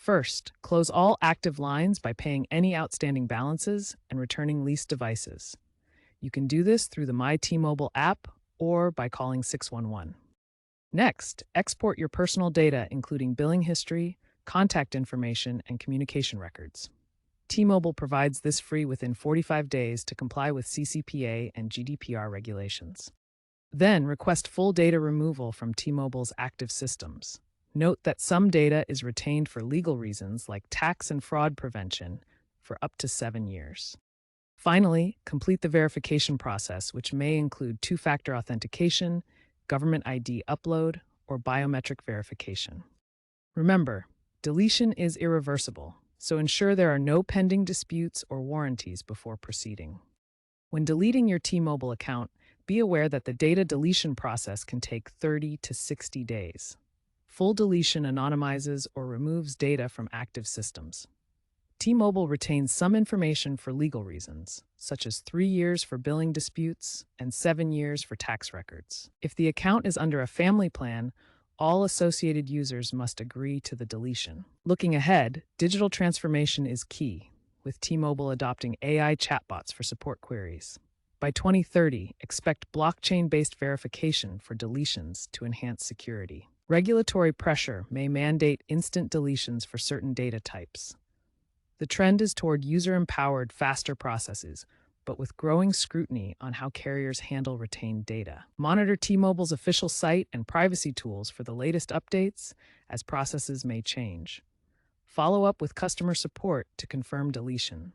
First, close all active lines by paying any outstanding balances and returning leased devices. You can do this through the My T-Mobile app or by calling 611. Next, export your personal data, including billing history, contact information, and communication records. T-Mobile provides this free within 45 days to comply with CCPA and GDPR regulations. Then request full data removal from T-Mobile's active systems. Note that some data is retained for legal reasons like tax and fraud prevention for up to 7 years. Finally, complete the verification process, which may include two-factor authentication, government ID upload, or biometric verification. Remember, deletion is irreversible, so ensure there are no pending disputes or warranties before proceeding. When deleting your T-Mobile account, be aware that the data deletion process can take 30 to 60 days. Full deletion anonymizes or removes data from active systems. T-Mobile retains some information for legal reasons, such as 3 years for billing disputes and 7 years for tax records. If the account is under a family plan, all associated users must agree to the deletion. Looking ahead, digital transformation is key, with T-Mobile adopting AI chatbots for support queries. By 2030, expect blockchain-based verification for deletions to enhance security. Regulatory pressure may mandate instant deletions for certain data types. The trend is toward user-empowered, faster processes, but with growing scrutiny on how carriers handle retained data. Monitor T-Mobile's official site and privacy tools for the latest updates, as processes may change. Follow up with customer support to confirm deletion.